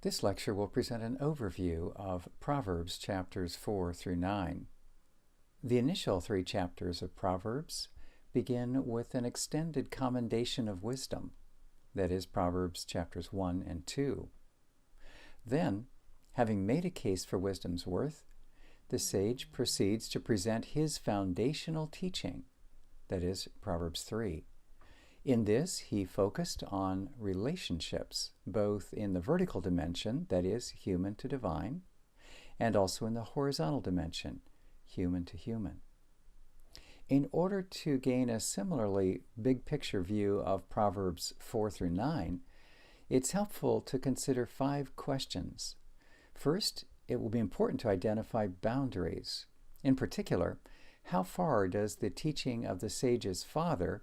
This lecture will present an overview of Proverbs chapters 4 through 9. The initial 3 chapters of Proverbs begin with an extended commendation of wisdom, that is, Proverbs chapters 1 and 2. Then, having made a case for wisdom's worth, the sage proceeds to present his foundational teaching, that is, Proverbs 3. In this, he focused on relationships, both in the vertical dimension, that is, human to divine, and also in the horizontal dimension, human to human. In order to gain a similarly big picture view of Proverbs 4 through 9, it's helpful to consider 5 questions. First, it will be important to identify boundaries. In particular, how far does the teaching of the sage's father,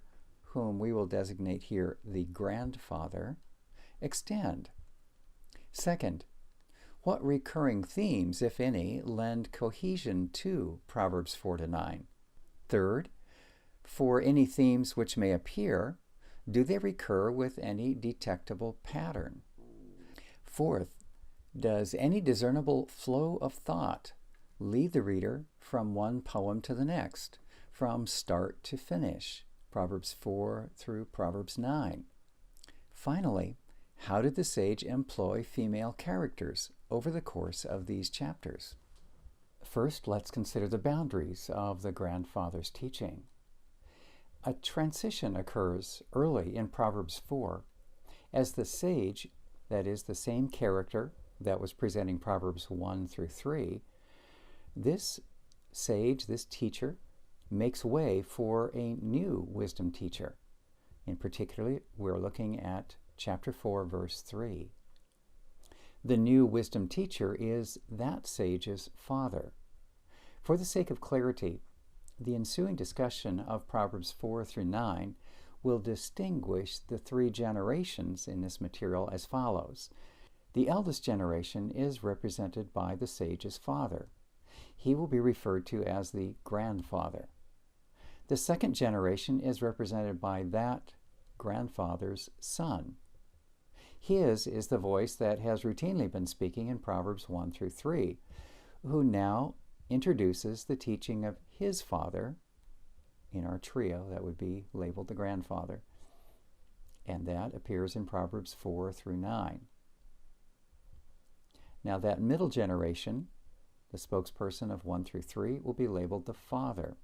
whom we will designate here the grandfather, extend? Second, what recurring themes, if any, lend cohesion to Proverbs 4 to 9? Third, for any themes which may appear, do they recur with any detectable pattern? Fourth, does any discernible flow of thought lead the reader from one poem to the next, from start to finish, Proverbs 4 through Proverbs 9? Finally, how did the sage employ female characters over the course of these chapters? First, let's consider the boundaries of the grandfather's teaching. A transition occurs early in Proverbs 4 as the sage, that is, the same character that was presenting Proverbs 1 through 3, this sage, this teacher, makes way for a new wisdom teacher. In particular, we're looking at chapter 4, verse 3. The new wisdom teacher is that sage's father. For the sake of clarity, the ensuing discussion of Proverbs 4 through 9 will distinguish the 3 generations in this material as follows. The eldest generation is represented by the sage's father. He will be referred to as the grandfather. The second generation is represented by that grandfather's son. His is the voice that has routinely been speaking in Proverbs 1 through 3, who now introduces the teaching of his father in our trio that would be labeled the grandfather, and that appears in Proverbs 4 through 9. Now that middle generation, the spokesperson of 1 through 3, will be labeled the father.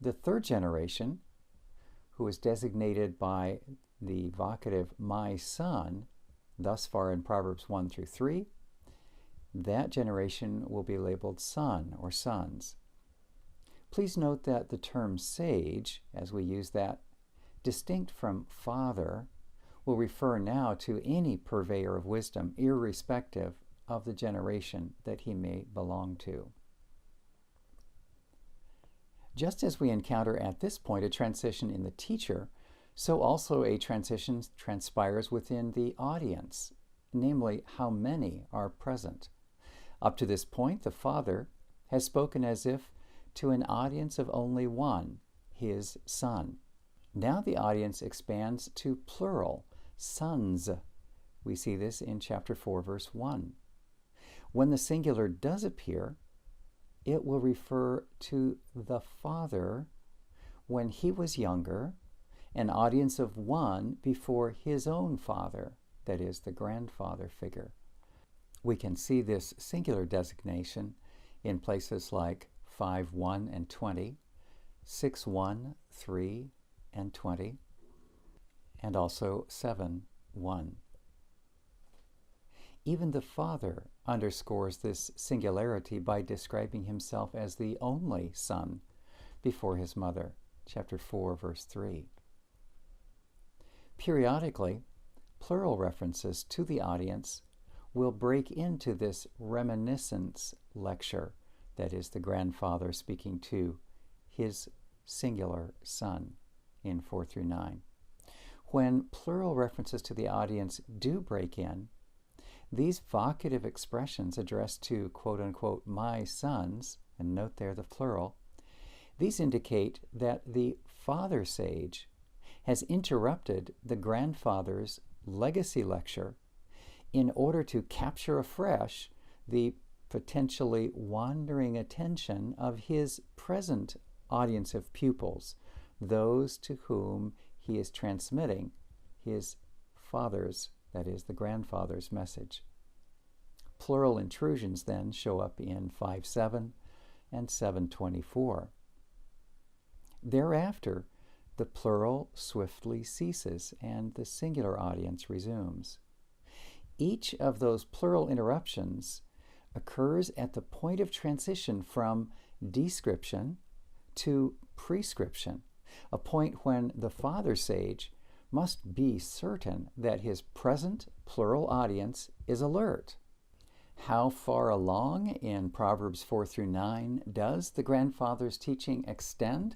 The third generation, who is designated by the vocative my son, thus far in Proverbs 1 through 3, that generation will be labeled son or sons. Please note that the term sage, as we use that, distinct from father, will refer now to any purveyor of wisdom, irrespective of the generation that he may belong to. Just as we encounter at this point a transition in the teacher, so also a transition transpires within the audience, namely how many are present. Up to this point, the father has spoken as if to an audience of only one, his son. Now the audience expands to plural, sons. We see this in chapter 4, verse 1. When the singular does appear, it will refer to the father when he was younger, an audience of one before his own father, that is, the grandfather figure. We can see this singular designation in places like 5:1 and 20, 6:1, 3, and 20, and also 7:1. Even the father underscores this singularity by describing himself as the only son before his mother, chapter 4, verse 3. Periodically, plural references to the audience will break into this reminiscence lecture, that is, the grandfather speaking to his singular son in 4 through 9. When plural references to the audience do break in, these vocative expressions addressed to quote-unquote my sons, and note there the plural, these indicate that the father sage has interrupted the grandfather's legacy lecture in order to capture afresh the potentially wandering attention of his present audience of pupils, those to whom he is transmitting his father's, that is, the grandfather's message. Plural intrusions then show up in 5:7 and 7:24. Thereafter, the plural swiftly ceases and the singular audience resumes. Each of those plural interruptions occurs at the point of transition from description to prescription, a point when the father sage must be certain that his present plural audience is alert. How far along in Proverbs 4-9 does the grandfather's teaching extend?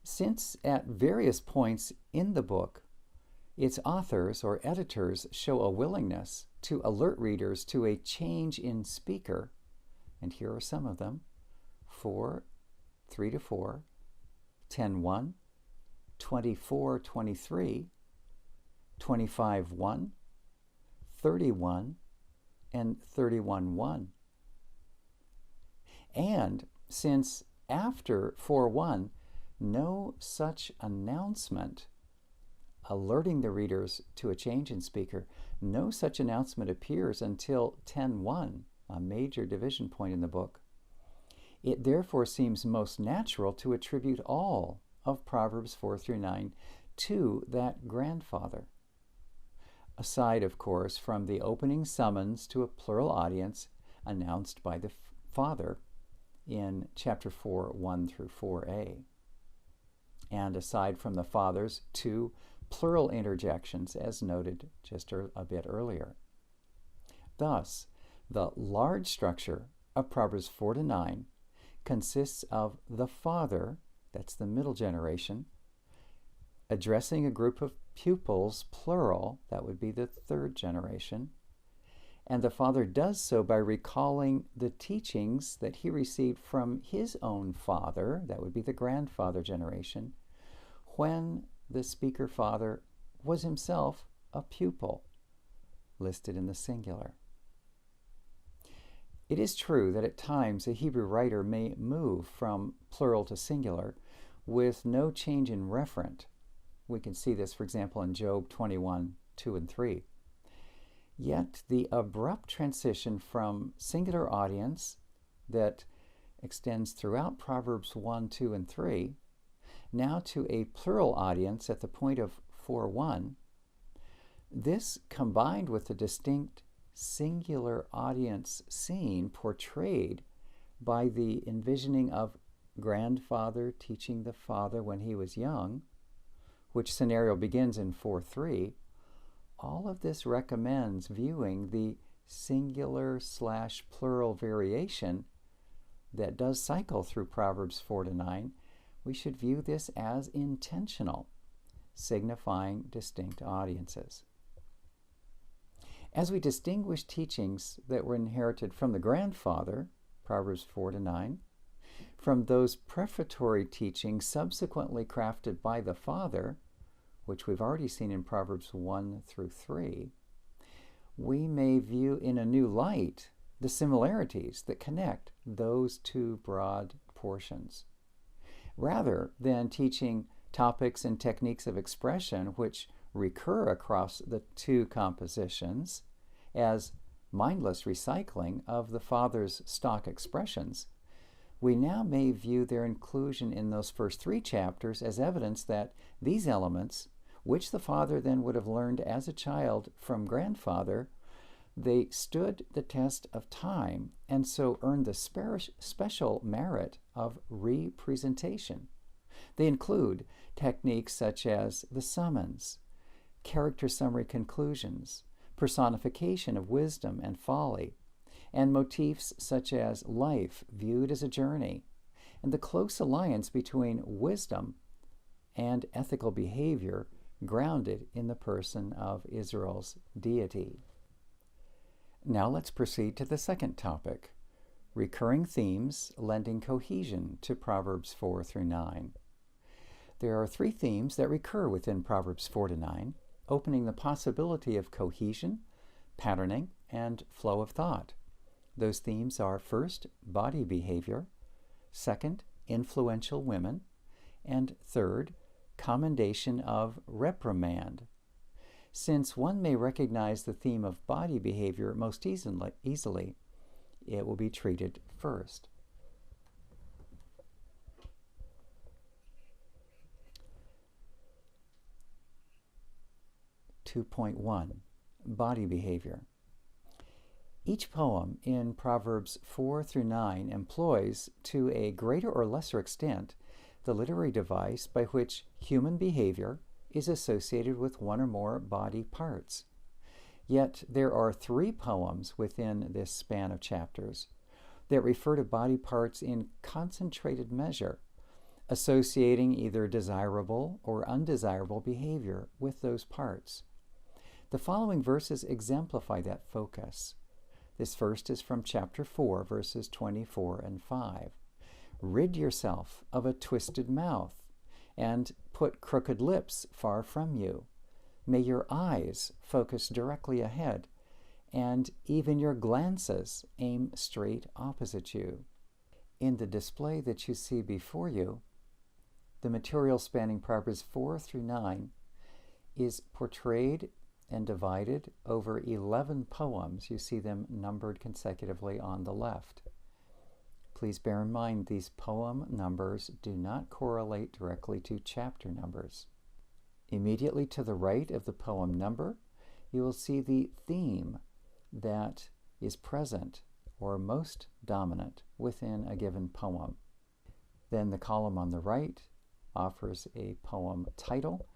Since at various points in the book, its authors or editors show a willingness to alert readers to a change in speaker, and here are some of them: 4:3-4, 10:1, 24:23, 25:1, 31, and 31:1. And since after 4:1, no such announcement alerting the readers to a change in speaker, no such announcement appears until 10:1, a major division point in the book. It therefore seems most natural to attribute all of Proverbs 4-9 to that grandfather. Aside, of course, from the opening summons to a plural audience announced by the father in chapter 4, 1-4a. And aside from the father's two plural interjections as noted just a bit earlier. Thus, the large structure of Proverbs 4-9 consists of the father, that's the middle generation, addressing a group of pupils, plural, that would be the third generation, and the father does so by recalling the teachings that he received from his own father, that would be the grandfather generation, when the speaker father was himself a pupil, listed in the singular. It is true that at times a Hebrew writer may move from plural to singular with no change in referent. We can see this, for example, in Job 21:2-3. Yet the abrupt transition from singular audience that extends throughout Proverbs 1, 2, and 3, now to a plural audience at the point of 4:1, this combined with the distinct singular audience scene portrayed by the envisioning of grandfather teaching the father when he was young, which scenario begins in 4:3, all of this recommends viewing the singular/plural variation that does cycle through Proverbs 4-9. We should view this as intentional, signifying distinct audiences. As we distinguish teachings that were inherited from the grandfather, Proverbs 4-9, from those prefatory teachings subsequently crafted by the father, which we've already seen in Proverbs 1-3, we may view in a new light the similarities that connect those two broad portions. Rather than teaching topics and techniques of expression which recur across the two compositions as mindless recycling of the father's stock expressions, we now may view their inclusion in those first 3 chapters as evidence that these elements, which the father then would have learned as a child from grandfather, they stood the test of time and so earned the special merit of representation. They include techniques such as the summons, character summary conclusions, personification of wisdom and folly, and motifs such as life viewed as a journey, and the close alliance between wisdom and ethical behavior grounded in the person of Israel's deity. Now let's proceed to the second topic, recurring themes lending cohesion to Proverbs 4-9. There are 3 themes that recur within Proverbs 4-9, opening the possibility of cohesion patterning, and flow of thought. Those themes are first, body behavior, second, influential women, and third, commendation of reprimand. Since one may recognize the theme of body behavior most easily, it will be treated first. (2.1) Body behavior. Each poem in Proverbs 4 through 9 employs, to a greater or lesser extent, the literary device by which human behavior is associated with one or more body parts. Yet there are 3 poems within this span of chapters that refer to body parts in concentrated measure, associating either desirable or undesirable behavior with those parts. The following verses exemplify that focus. This first is from chapter 4, verses 24 and 5. Rid yourself of a twisted mouth, and put crooked lips far from you. May your eyes focus directly ahead, and even your glances aim straight opposite you. In the display that you see before you, the material spanning Proverbs 4 through 9 is portrayed and divided over 11 poems. You see them numbered consecutively on the left. Please bear in mind these poem numbers do not correlate directly to chapter numbers. Immediately to the right of the poem number, you will see the theme that is present or most dominant within a given poem. Then the column on the right offers a poem title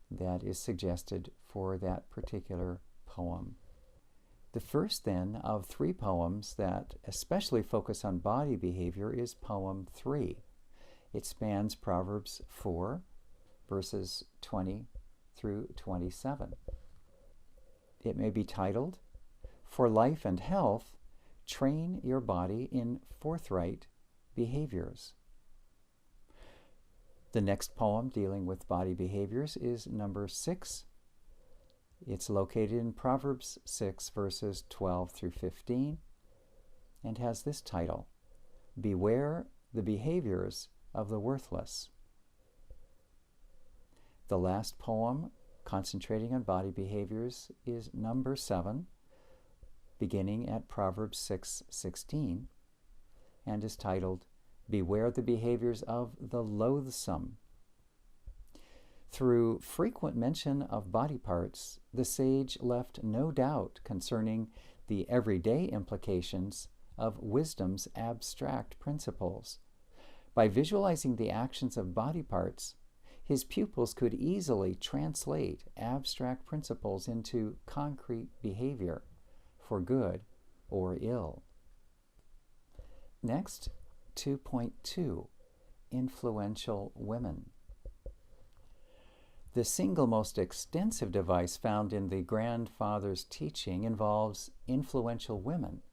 that is suggested for that particular poem. The first, then, of 3 poems that especially focus on body behavior is poem 3. It spans Proverbs 4, verses 20 through 27. It may be titled, "For Life and Health, Train Your Body in Forthright Behaviors." The next poem dealing with body behaviors is number 6. It's located in Proverbs 6, verses 12 through 15, and has this title, "Beware the Behaviors of the Worthless." The last poem, concentrating on body behaviors, is number 7, beginning at Proverbs 6:16, and is titled, "Beware the Behaviors of the Loathsome." Through frequent mention of body parts, the sage left no doubt concerning the everyday implications of wisdom's abstract principles. By visualizing the actions of body parts, his pupils could easily translate abstract principles into concrete behavior, for good or ill. Next, 2.2, Influential Women. The single most extensive device found in the grandfather's teaching involves influential women,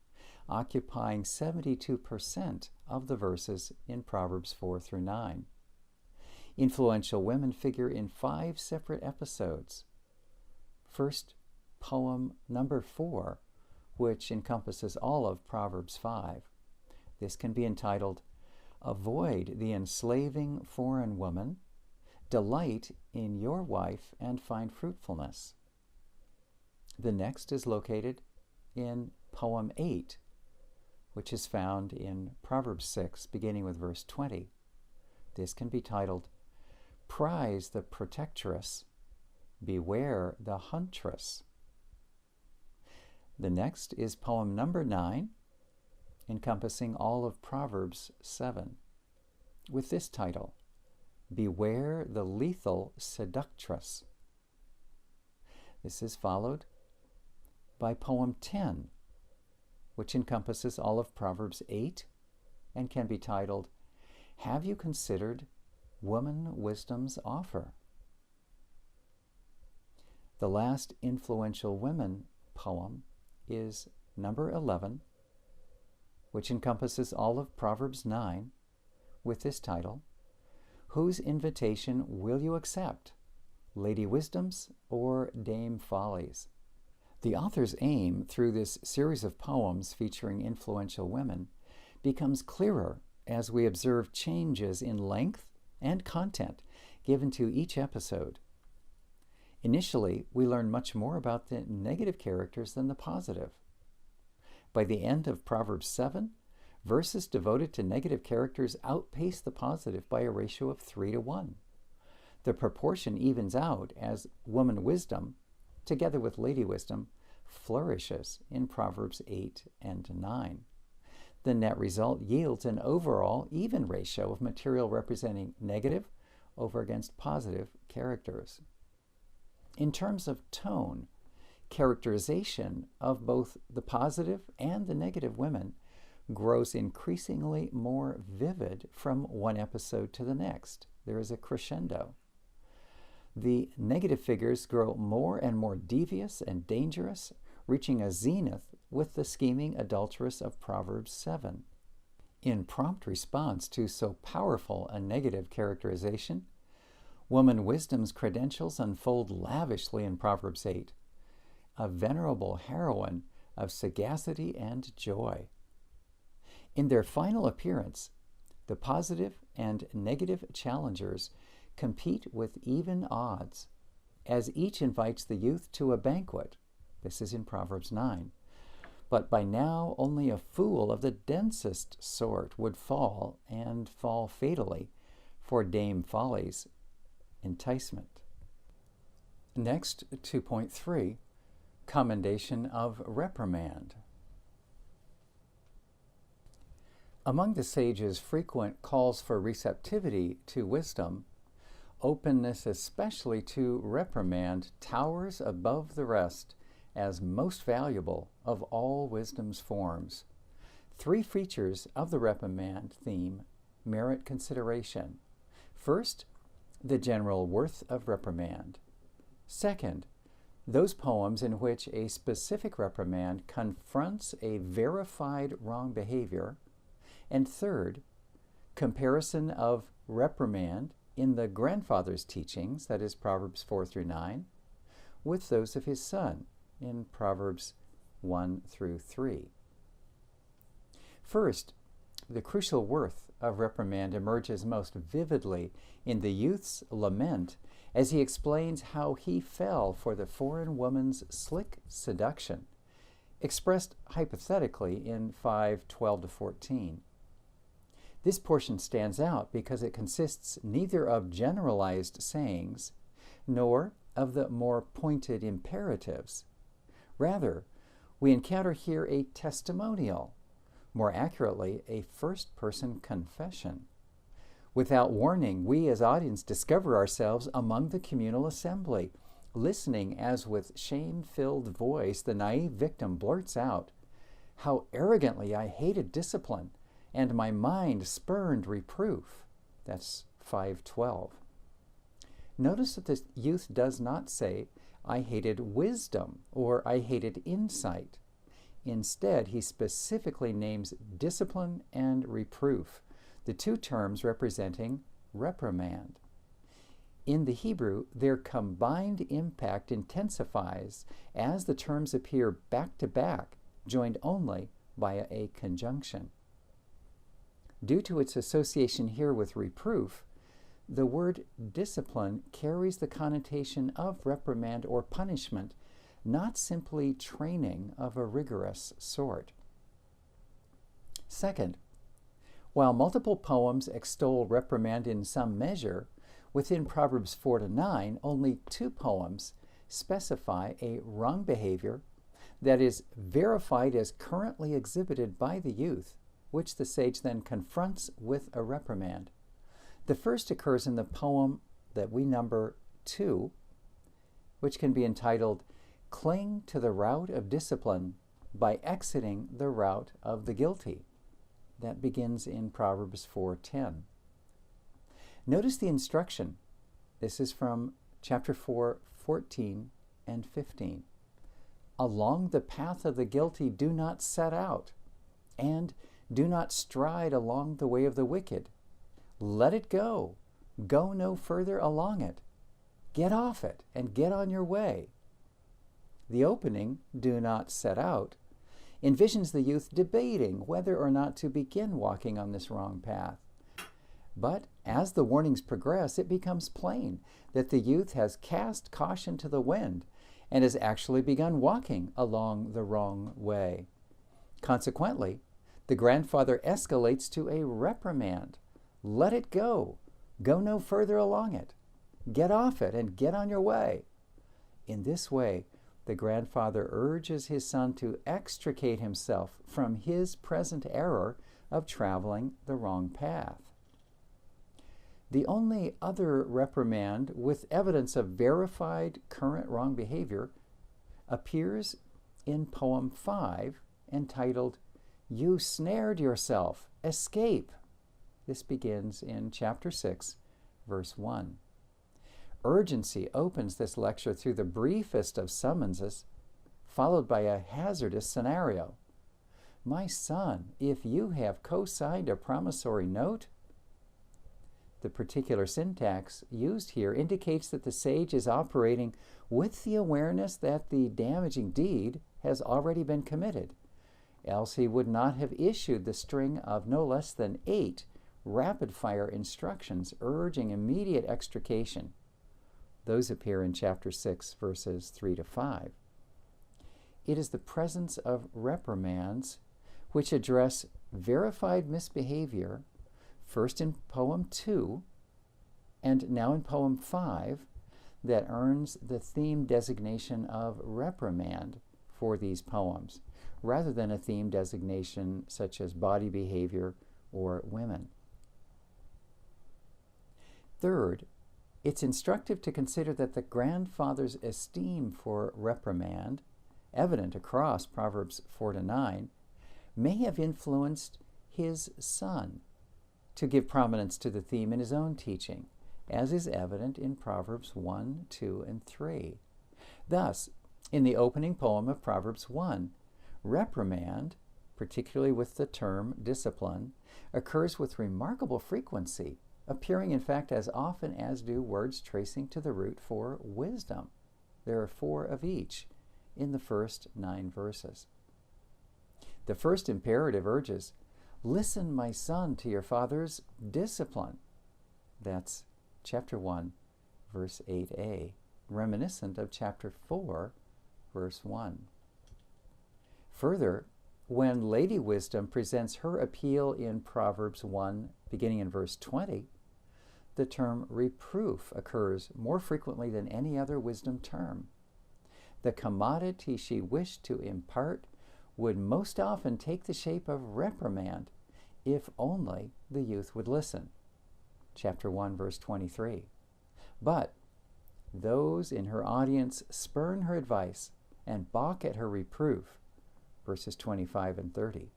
occupying 72% of the verses in Proverbs 4 through 9. Influential women figure in 5 separate episodes. First, poem number 4, which encompasses all of Proverbs 5. This can be entitled, "Avoid the enslaving foreign woman, delight in your wife and find fruitfulness." The next is located in poem 8, which is found in Proverbs 6, beginning with verse 20. This can be titled, "Prize the protectress, beware the huntress." The next is poem number 9, encompassing all of Proverbs 7, with this title, "Beware the lethal seductress." This is followed by poem 10, which encompasses all of Proverbs 8 and can be titled, "Have you considered woman wisdom's offer?" The last influential women poem is number 11, which encompasses all of Proverbs 9, with this title, "Whose invitation will you accept, Lady Wisdom's or Dame Folly's?" The author's aim through this series of poems featuring influential women becomes clearer as we observe changes in length and content given to each episode. Initially, we learn much more about the negative characters than the positive. By the end of Proverbs 7, verses devoted to negative characters outpace the positive by a ratio of 3-1. The proportion evens out as woman wisdom, together with lady wisdom, flourishes in Proverbs 8 and 9. The net result yields an overall even ratio of material representing negative over against positive characters. In terms of tone, characterization of both the positive and the negative women grows increasingly more vivid from one episode to the next. There is a crescendo. The negative figures grow more and more devious and dangerous, reaching a zenith with the scheming adulteress of Proverbs 7. In prompt response to so powerful a negative characterization, woman wisdom's credentials unfold lavishly in Proverbs 8, a venerable heroine of sagacity and joy. In their final appearance, the positive and negative challengers compete with even odds, as each invites the youth to a banquet. This is in Proverbs 9. But by now only a fool of the densest sort would fall, and fall fatally, for Dame Folly's enticement. Next, 2.3, commendation of reprimand. Among the sage's frequent calls for receptivity to wisdom, openness especially to reprimand towers above the rest as most valuable of all wisdom's forms. 3 features of the reprimand theme merit consideration. First, the general worth of reprimand. Second, those poems in which a specific reprimand confronts a verified wrong behavior. And third, comparison of reprimand in the grandfather's teachings, that is Proverbs 4-9, with those of his son in Proverbs 1-3. First, the crucial worth of reprimand emerges most vividly in the youth's lament as he explains how he fell for the foreign woman's slick seduction, expressed hypothetically in 5:12-14. This portion stands out because it consists neither of generalized sayings nor of the more pointed imperatives. Rather, we encounter here a testimonial, more accurately, a first-person confession. Without warning, we as audience discover ourselves among the communal assembly, listening as with shame-filled voice the naive victim blurts out, "How arrogantly I hated discipline, and my mind spurned reproof." That's 5:12. Notice that the youth does not say, "I hated wisdom," or "I hated insight." Instead, he specifically names discipline and reproof, the 2 terms representing reprimand. In the Hebrew, their combined impact intensifies as the terms appear back to back, joined only by a conjunction. Due to its association here with reproof, the word discipline carries the connotation of reprimand or punishment, not simply training of a rigorous sort. Second, while multiple poems extol reprimand in some measure, within Proverbs 4-9, only 2 poems specify a wrong behavior that is verified as currently exhibited by the youth, which the sage then confronts with a reprimand. The first occurs in the poem that we number 2, which can be entitled, "Cling to the route of discipline by exiting the route of the guilty." That begins in Proverbs 4:10. Notice the instruction. This is from chapter 4, 14 and 15. "Along the path of the guilty do not set out, and do not stride along the way of the wicked. Let it go. Go no further along it. Get off it and get on your way." The opening, "Do not set out," envisions the youth debating whether or not to begin walking on this wrong path. But as the warnings progress, it becomes plain that the youth has cast caution to the wind and has actually begun walking along the wrong way. Consequently, the grandfather escalates to a reprimand. Let it go. Go no further along it. Get off it and get on your way. In this way, the grandfather urges his son to extricate himself from his present error of traveling the wrong path. The only other reprimand with evidence of verified current wrong behavior appears in poem 5, entitled, "You snared yourself, escape." This begins in chapter 6, verse 1. Urgency opens this lecture through the briefest of summonses, followed by a hazardous scenario. "My son, if you have co-signed a promissory note..." The particular syntax used here indicates that the sage is operating with the awareness that the damaging deed has already been committed, else he would not have issued the string of no less than 8 rapid-fire instructions urging immediate extrication. Those appear in chapter 6, verses 3 to 5. It is the presence of reprimands which address verified misbehavior, first in poem 2 and now in poem 5, that earns the theme designation of reprimand for these poems, rather than a theme designation such as body behavior or women. Third, it's instructive to consider that the grandfather's esteem for reprimand, evident across Proverbs 4 to 9, may have influenced his son to give prominence to the theme in his own teaching, as is evident in Proverbs 1, 2, and 3. Thus, in the opening poem of Proverbs 1, reprimand, particularly with the term discipline, occurs with remarkable frequency, appearing in fact as often as do words tracing to the root for wisdom. There are 4 of each in the first 9 verses. The first imperative urges, "Listen, my son, to your father's discipline." That's chapter 1, verse 8a, reminiscent of chapter 4, verse 1. Further, when Lady Wisdom presents her appeal in Proverbs 1, beginning in verse 20, the term reproof occurs more frequently than any other wisdom term. The commodity she wished to impart would most often take the shape of reprimand, if only the youth would listen. Chapter 1, verse 23. But those in her audience spurn her advice and balk at her reproof. Verses 25 and 30.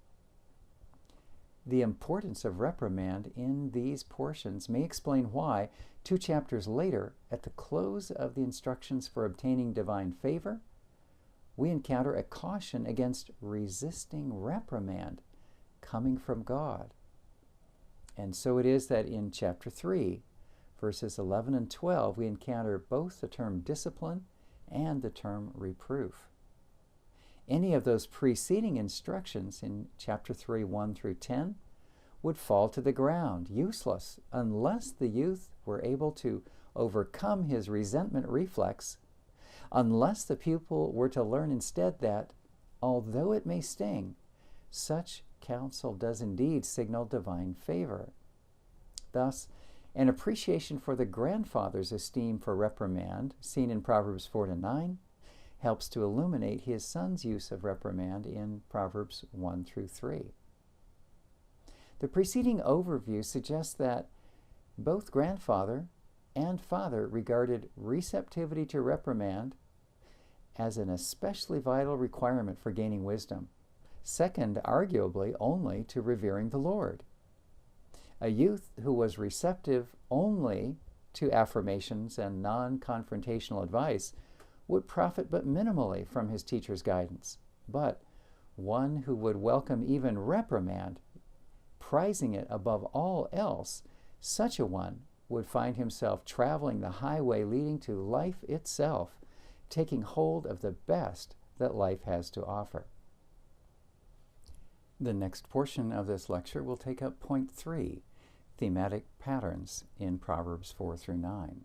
The importance of reprimand in these portions may explain why, 2 chapters later, at the close of the instructions for obtaining divine favor, we encounter a caution against resisting reprimand coming from God. And so it is that in chapter 3, verses 11 and 12, we encounter both the term discipline and the term reproof. Any of those preceding instructions in chapter 3, 1 through 10, would fall to the ground, useless, unless the youth were able to overcome his resentment reflex, unless the pupil were to learn instead that, although it may sting, such counsel does indeed signal divine favor. Thus, an appreciation for the grandfather's esteem for reprimand, seen in Proverbs 4 to 9, helps to illuminate his son's use of reprimand in Proverbs 1 through 3. The preceding overview suggests that both grandfather and father regarded receptivity to reprimand as an especially vital requirement for gaining wisdom, second, arguably, only to revering the Lord. A youth who was receptive only to affirmations and non-confrontational advice would profit but minimally from his teacher's guidance, but one who would welcome even reprimand, prizing it above all else, such a one would find himself traveling the highway leading to life itself, taking hold of the best that life has to offer. The next portion of this lecture will take up point 3, thematic patterns in Proverbs 4 through 9.